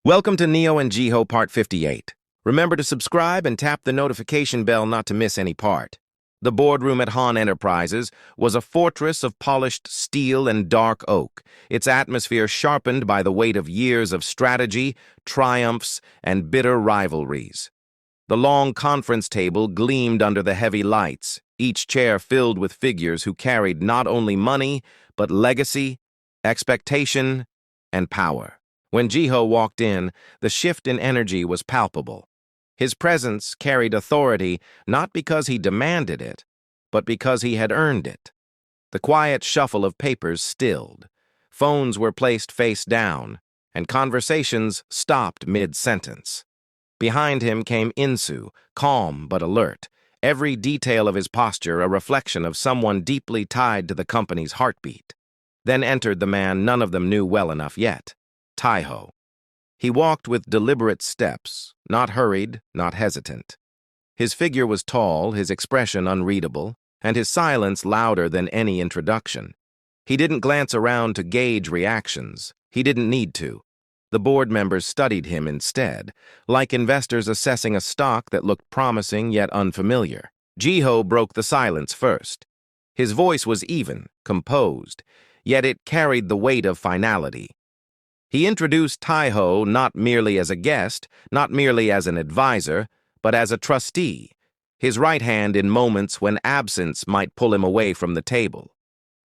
Welcome to Neo and Jiho Part 58. Remember to subscribe and tap the notification bell not to miss any part. The boardroom at Han Enterprises was a fortress of polished steel and dark oak, its atmosphere sharpened by the weight of years of strategy, triumphs, and bitter rivalries. The long conference table gleamed under the heavy lights, each chair filled with figures who carried not only money, but legacy, expectation, and power. When Jiho walked in, the shift in energy was palpable. His presence carried authority not because he demanded it, but because he had earned it. The quiet shuffle of papers stilled. Phones were placed face down, and conversations stopped mid-sentence. Behind him came Insu, calm but alert, every detail of his posture a reflection of someone deeply tied to the company's heartbeat. Then entered the man none of them knew well enough yet. Jiho. He walked with deliberate steps, not hurried, not hesitant. His figure was tall, his expression unreadable, and his silence louder than any introduction. He didn't glance around to gauge reactions. He didn't need to. The board members studied him instead, like investors assessing a stock that looked promising yet unfamiliar. Jiho broke the silence first. His voice was even, composed, yet it carried the weight of finality. He introduced Jiho not merely as a guest, not merely as an advisor, but as a trustee, his right hand in moments when absence might pull him away from the table.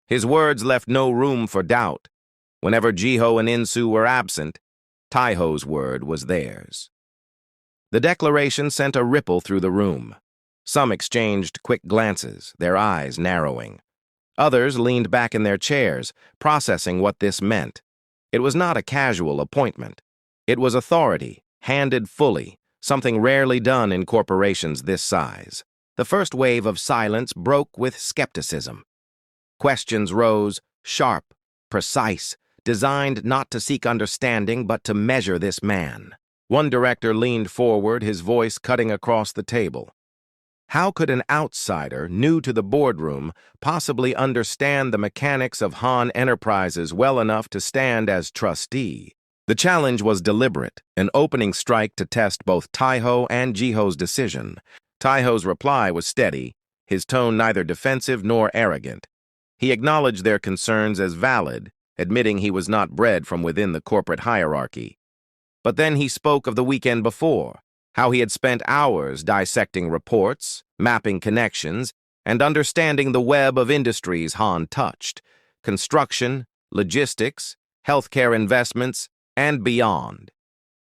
His words left no room for doubt. Whenever Jiho and Insu were absent, Jiho's word was theirs. The declaration sent a ripple through the room. Some exchanged quick glances, their eyes narrowing. Others leaned back in their chairs, processing what this meant. It was not a casual appointment. It was authority, handed fully, something rarely done in corporations this size. The first wave of silence broke with skepticism. Questions rose, sharp, precise, designed not to seek understanding but to measure this man. One director leaned forward, his voice cutting across the table. How could an outsider, new to the boardroom, possibly understand the mechanics of Han Enterprises well enough to stand as trustee? The challenge was deliberate, an opening strike to test both Jiho and Jiho's decision. Jiho's reply was steady, his tone neither defensive nor arrogant. He acknowledged their concerns as valid, admitting he was not bred from within the corporate hierarchy. But then he spoke of the weekend before, how he had spent hours dissecting reports, mapping connections, and understanding the web of industries Han touched: construction, logistics, healthcare investments, and beyond.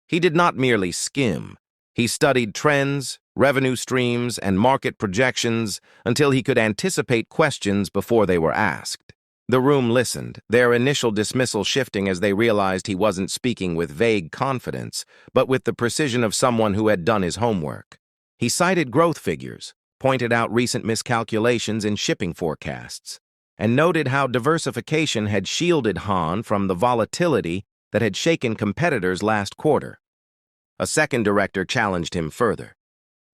He did not merely skim. He studied trends, revenue streams, and market projections until he could anticipate questions before they were asked. The room listened, their initial dismissal shifting as they realized he wasn't speaking with vague confidence, but with the precision of someone who had done his homework. He cited growth figures, pointed out recent miscalculations in shipping forecasts, and noted how diversification had shielded Han from the volatility that had shaken competitors last quarter. A second director challenged him further.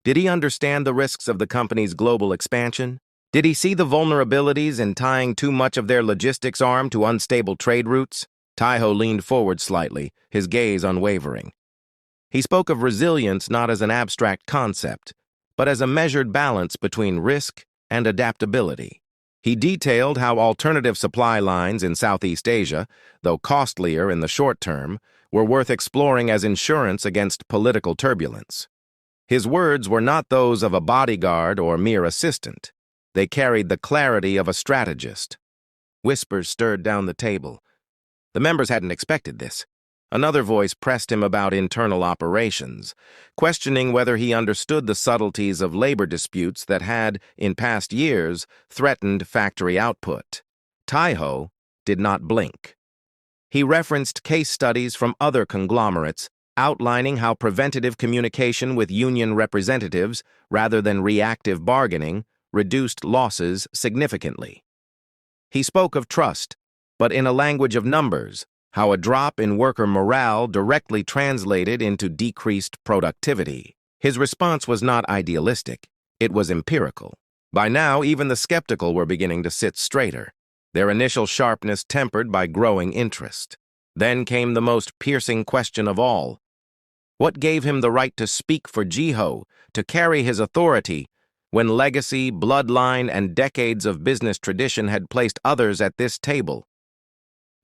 Did he understand the risks of the company's global expansion? Did he see the vulnerabilities in tying too much of their logistics arm to unstable trade routes? Jiho leaned forward slightly, his gaze unwavering. He spoke of resilience not as an abstract concept, but as a measured balance between risk and adaptability. He detailed how alternative supply lines in Southeast Asia, though costlier in the short term, were worth exploring as insurance against political turbulence. His words were not those of a bodyguard or mere assistant. They carried the clarity of a strategist. Whispers stirred down the table. The members hadn't expected this. Another voice pressed him about internal operations, questioning whether he understood the subtleties of labor disputes that had, in past years, threatened factory output. Jiho did not blink. He referenced case studies from other conglomerates, outlining how preventative communication with union representatives, rather than reactive bargaining, reduced losses significantly. He spoke of trust, but in a language of numbers, how a drop in worker morale directly translated into decreased productivity. His response was not idealistic, it was empirical. By now, even the skeptical were beginning to sit straighter, their initial sharpness tempered by growing interest. Then came the most piercing question of all. What gave him the right to speak for Jiho, to carry his authority, when legacy, bloodline, and decades of business tradition had placed others at this table?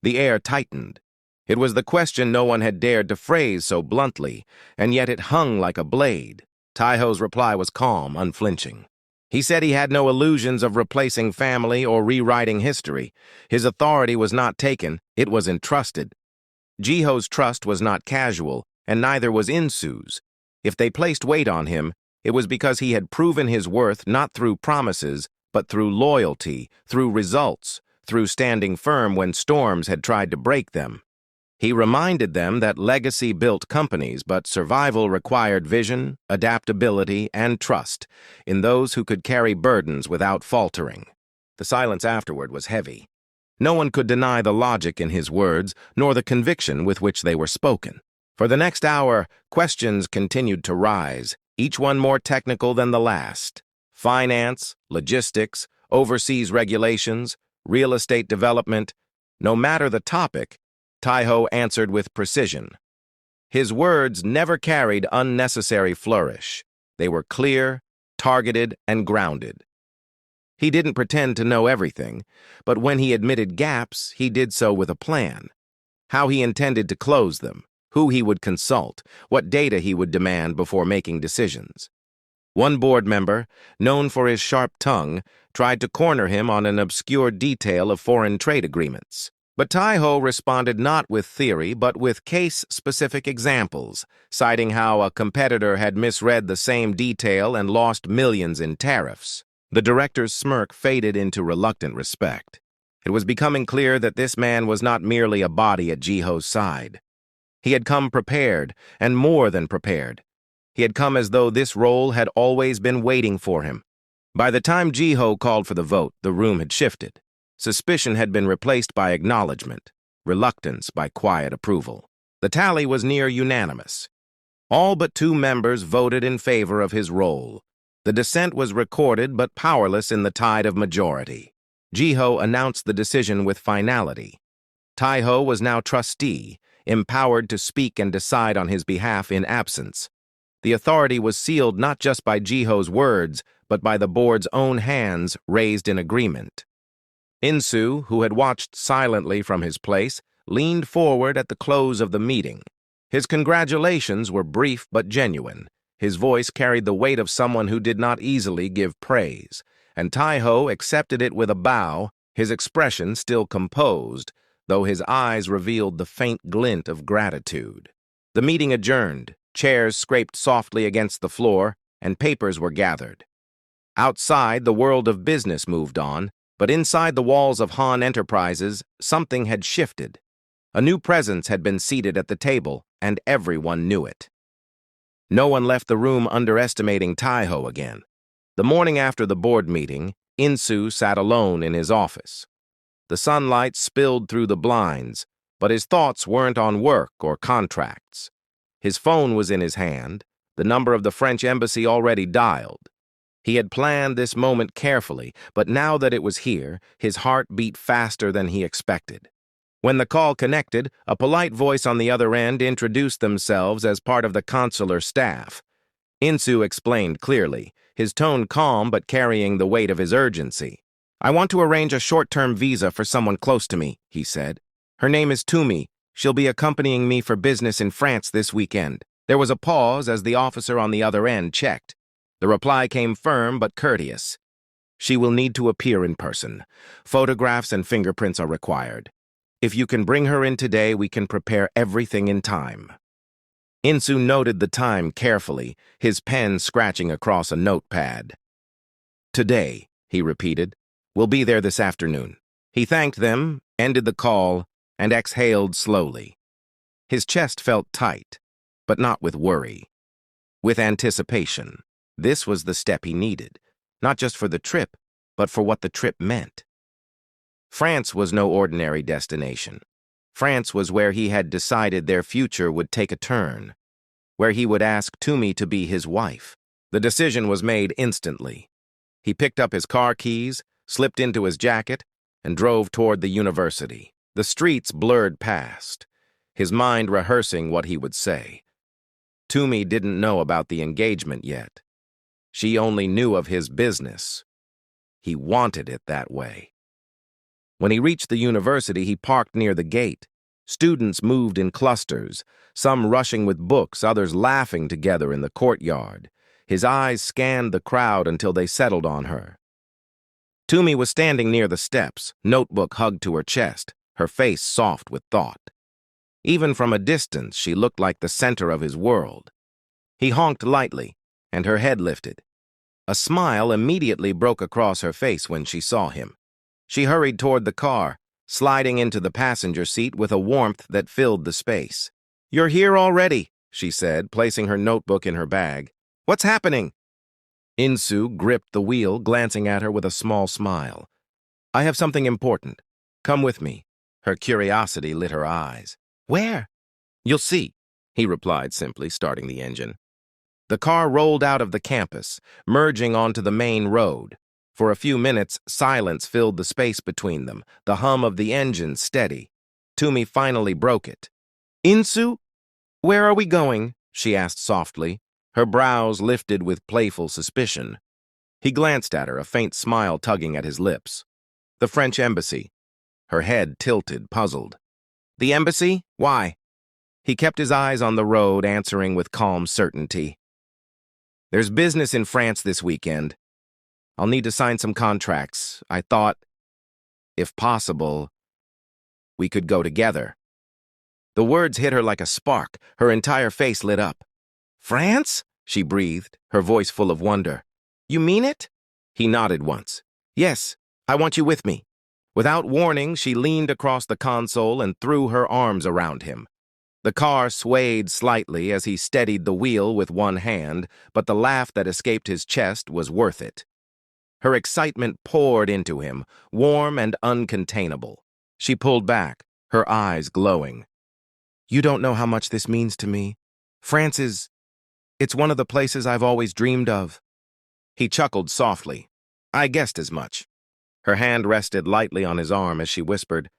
The air tightened. It was the question no one had dared to phrase so bluntly, and yet it hung like a blade. Taiho's reply was calm, unflinching. He said he had no illusions of replacing family or rewriting history. His authority was not taken, it was entrusted. Jiho's trust was not casual, and neither was Insu's. If they placed weight on him, it was because he had proven his worth not through promises, but through loyalty, through results, through standing firm when storms had tried to break them. He reminded them that legacy built companies, but survival required vision, adaptability, and trust in those who could carry burdens without faltering. The silence afterward was heavy. No one could deny the logic in his words, nor the conviction with which they were spoken. For the next hour, questions continued to rise, each one more technical than the last. Finance, logistics, overseas regulations, real estate development. No matter the topic, Taiho answered with precision. His words never carried unnecessary flourish. They were clear, targeted, and grounded. He didn't pretend to know everything, but when he admitted gaps, he did so with a plan. How he intended to close them, who he would consult, what data he would demand before making decisions. One board member, known for his sharp tongue, tried to corner him on an obscure detail of foreign trade agreements. But Taiho responded not with theory, but with case-specific examples, citing how a competitor had misread the same detail and lost millions in tariffs. The director's smirk faded into reluctant respect. It was becoming clear that this man was not merely a body at Jiho's side. He had come prepared, and more than prepared. He had come as though this role had always been waiting for him. By the time Jiho called for the vote, the room had shifted. Suspicion had been replaced by acknowledgement, reluctance by quiet approval. The tally was near unanimous. All but 2 members voted in favor of his role. The dissent was recorded but powerless in the tide of majority. Jiho announced the decision with finality. Taiho was now trustee, empowered to speak and decide on his behalf in absence. The authority was sealed not just by Jiho's words, but by the board's own hands raised in agreement. Insu, who had watched silently from his place, leaned forward at the close of the meeting. His congratulations were brief but genuine. His voice carried the weight of someone who did not easily give praise, and Taiho accepted it with a bow, his expression still composed, though his eyes revealed the faint glint of gratitude. The meeting adjourned, chairs scraped softly against the floor, and papers were gathered. Outside, the world of business moved on, but inside the walls of Han Enterprises, something had shifted. A new presence had been seated at the table, and everyone knew it. No one left the room underestimating Taiho again. The morning after the board meeting, Insu sat alone in his office. The sunlight spilled through the blinds, but his thoughts weren't on work or contracts. His phone was in his hand, the number of the French embassy already dialed. He had planned this moment carefully, but now that it was here, his heart beat faster than he expected. When the call connected, a polite voice on the other end introduced themselves as part of the consular staff. Insu explained clearly, his tone calm but carrying the weight of his urgency. "I want to arrange a short-term visa for someone close to me," he said. "Her name is Tumi. She'll be accompanying me for business in France this weekend." There was a pause as the officer on the other end checked. The reply came firm but courteous. "She will need to appear in person. Photographs and fingerprints are required. If you can bring her in today, we can prepare everything in time." Insu noted the time carefully, his pen scratching across a notepad. "Today," he repeated. "We'll be there this afternoon." He thanked them, ended the call, and exhaled slowly. His chest felt tight, but not with worry, with anticipation. This was the step he needed, not just for the trip, but for what the trip meant. France was no ordinary destination. France was where he had decided their future would take a turn, where he would ask Tumi to be his wife. The decision was made instantly. He picked up his car keys, slipped into his jacket, and drove toward the university. The streets blurred past, his mind rehearsing what he would say. Toomey didn't know about the engagement yet. She only knew of his business. He wanted it that way. When he reached the university, he parked near the gate. Students moved in clusters, some rushing with books, others laughing together in the courtyard. His eyes scanned the crowd until they settled on her. Toomey was standing near the steps, notebook hugged to her chest, her face soft with thought. Even from a distance, she looked like the center of his world. He honked lightly, and her head lifted. A smile immediately broke across her face when she saw him. She hurried toward the car, sliding into the passenger seat with a warmth that filled the space. "You're here already," she said, placing her notebook in her bag. "What's happening?" Insu gripped the wheel, glancing at her with a small smile. "I have something important. Come with me." Her curiosity lit her eyes. "Where?" "You'll see," he replied simply, starting the engine. The car rolled out of the campus, merging onto the main road. For a few minutes, silence filled the space between them, the hum of the engine steady. Toomey finally broke it. "Insu, where are we going?" she asked softly, her brows lifted with playful suspicion. He glanced at her, a faint smile tugging at his lips. "The French embassy." Her head tilted, puzzled. "The embassy? Why?" He kept his eyes on the road, answering with calm certainty. "There's business in France this weekend. I'll need to sign some contracts. I thought, if possible, we could go together." The words hit her like a spark. Her entire face lit up. "France?" she breathed, her voice full of wonder. "You mean it?" He nodded once. "Yes, I want you with me." Without warning, she leaned across the console and threw her arms around him. The car swayed slightly as he steadied the wheel with one hand, but the laugh that escaped his chest was worth it. Her excitement poured into him, warm and uncontainable. She pulled back, her eyes glowing. "You don't know how much this means to me. France it's one of the places I've always dreamed of." He chuckled softly. "I guessed as much." Her hand rested lightly on his arm as she whispered,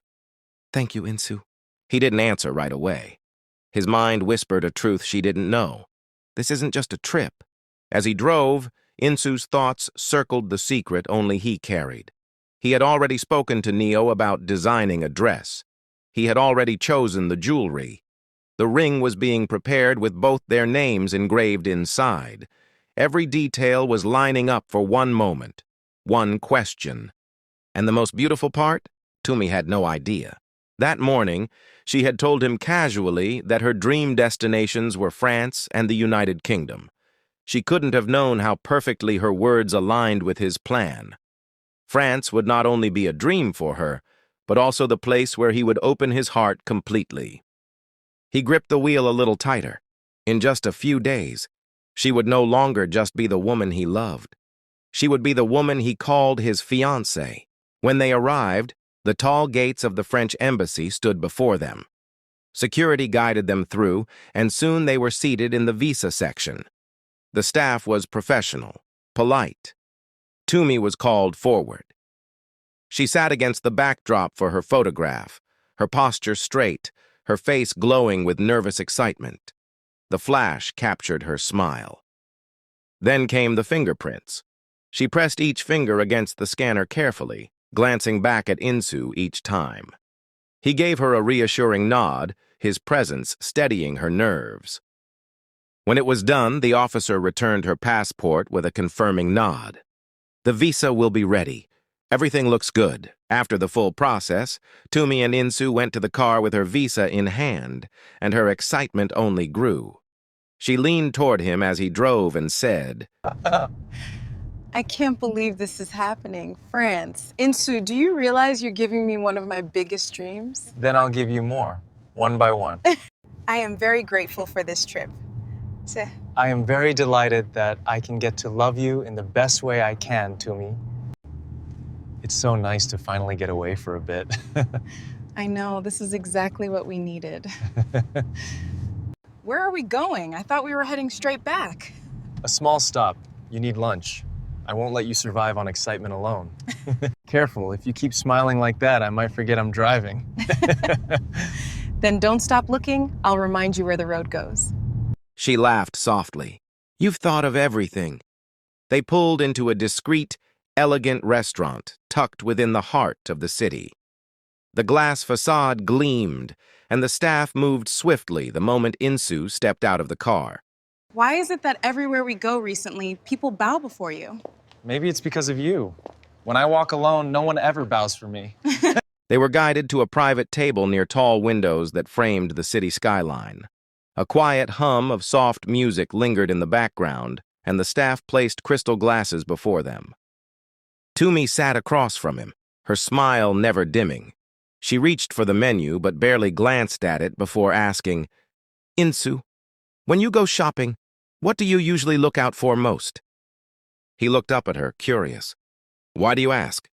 "Thank you, Insu." He didn't answer right away. His mind whispered a truth she didn't know. This isn't just a trip. As he drove, Insu's thoughts circled the secret only he carried. He had already spoken to Neo about designing a dress. He had already chosen the jewelry. The ring was being prepared with both their names engraved inside. Every detail was lining up for one moment, one question. And the most beautiful part? Toomey had no idea. That morning, she had told him casually that her dream destinations were France and the United Kingdom. She couldn't have known how perfectly her words aligned with his plan. France would not only be a dream for her, but also the place where he would open his heart completely. He gripped the wheel a little tighter. In just a few days, she would no longer just be the woman he loved. She would be the woman he called his fiancée. When they arrived, the tall gates of the French embassy stood before them. Security guided them through, and soon they were seated in the visa section. The staff was professional, polite. Toomey was called forward. She sat against the backdrop for her photograph, her posture straight, her face glowing with nervous excitement. The flash captured her smile. Then came the fingerprints. She pressed each finger against the scanner carefully, glancing back at Insu each time. He gave her a reassuring nod, his presence steadying her nerves. When it was done, the officer returned her passport with a confirming nod. "The visa will be ready. Everything looks good." After the full process, Toomey and Insu went to the car with her visa in hand, and her excitement only grew. She leaned toward him as he drove and said, I can't believe this is happening. France. Insu, do you realize you're giving me one of my biggest dreams? Then I'll give you more, one by one. I am very grateful for this trip. I am very delighted that I can get to love you in the best way I can, Toomey. It's so nice to finally get away for a bit. I know, this is exactly what we needed. Where are we going? I thought we were heading straight back. A small stop. You need lunch. I won't let you survive on excitement alone. Careful, if you keep smiling like that, I might forget I'm driving. Then don't stop looking. I'll remind you where the road goes. She laughed softly. You've thought of everything. They pulled into a discreet, elegant restaurant tucked within the heart of the city. The glass facade gleamed, and the staff moved swiftly the moment Insu stepped out of the car. Why is it that everywhere we go recently, people bow before you? Maybe it's because of you. When I walk alone, no one ever bows for me. They were guided to a private table near tall windows that framed the city skyline. A quiet hum of soft music lingered in the background, and the staff placed crystal glasses before them. Toomey sat across from him, her smile never dimming. She reached for the menu but barely glanced at it before asking, Insu, when you go shopping, what do you usually look out for most? He looked up at her, curious. Why do you ask?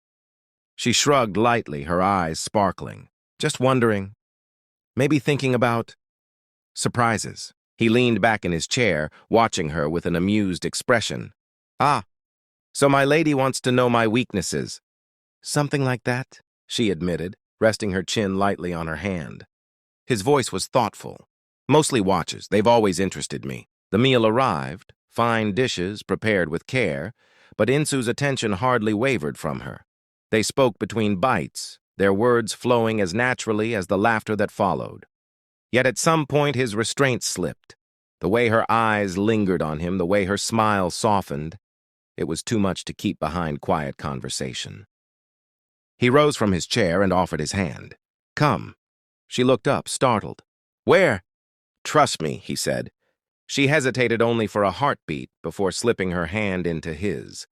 She shrugged lightly, her eyes sparkling. Just wondering. Maybe thinking about surprises. He leaned back in his chair, watching her with an amused expression. Ah, so my lady wants to know my weaknesses. Something like that, she admitted, resting her chin lightly on her hand. His voice was thoughtful. Mostly watches, they've always interested me. The meal arrived, fine dishes prepared with care, but Insu's attention hardly wavered from her. They spoke between bites, their words flowing as naturally as the laughter that followed. Yet at some point his restraint slipped. The way her eyes lingered on him, the way her smile softened, it was too much to keep behind quiet conversation. He rose from his chair and offered his hand. Come. She looked up, startled. Where? Trust me, he said. She hesitated only for a heartbeat before slipping her hand into his.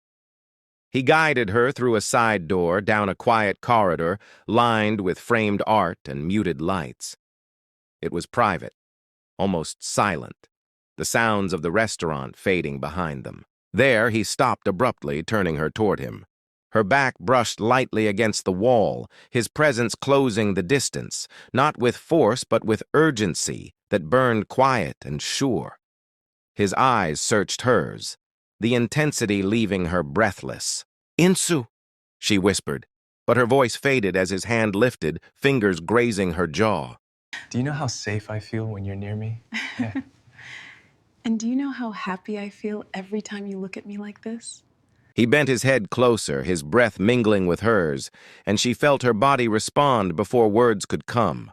He guided her through a side door, down a quiet corridor lined with framed art and muted lights. It was private, almost silent, the sounds of the restaurant fading behind them. There he stopped abruptly, turning her toward him. Her back brushed lightly against the wall, his presence closing the distance, not with force but with urgency that burned quiet and sure. His eyes searched hers, the intensity leaving her breathless. Insu, she whispered, but her voice faded as his hand lifted, fingers grazing her jaw. Do you know how safe I feel when you're near me? Yeah. And do you know how happy I feel every time you look at me like this? He bent his head closer, his breath mingling with hers, and she felt her body respond before words could come.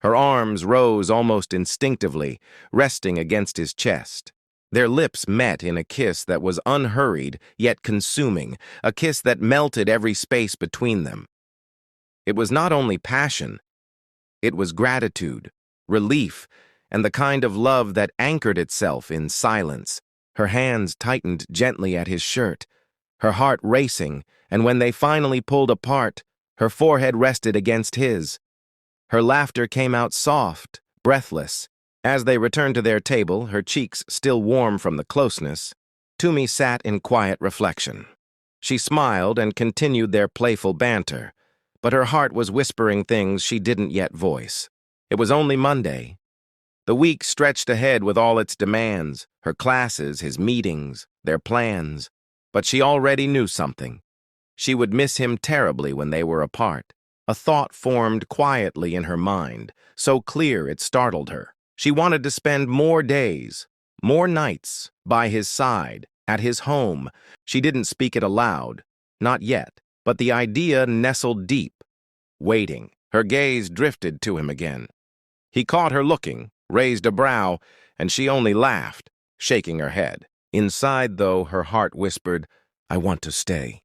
Her arms rose almost instinctively, resting against his chest. Their lips met in a kiss that was unhurried, yet consuming, a kiss that melted every space between them. It was not only passion, it was gratitude, relief, and the kind of love that anchored itself in silence. Her hands tightened gently at his shirt, her heart racing, and when they finally pulled apart, her forehead rested against his. Her laughter came out soft, breathless. As they returned to their table, her cheeks still warm from the closeness, Toomey sat in quiet reflection. She smiled and continued their playful banter, but her heart was whispering things she didn't yet voice. It was only Monday. The week stretched ahead with all its demands, her classes, his meetings, their plans. But she already knew something. She would miss him terribly when they were apart. A thought formed quietly in her mind, so clear it startled her. She wanted to spend more days, more nights, by his side, at his home. She didn't speak it aloud, not yet, but the idea nestled deep, waiting. Her gaze drifted to him again. He caught her looking, raised a brow, and she only laughed, shaking her head. Inside, though, her heart whispered, I want to stay.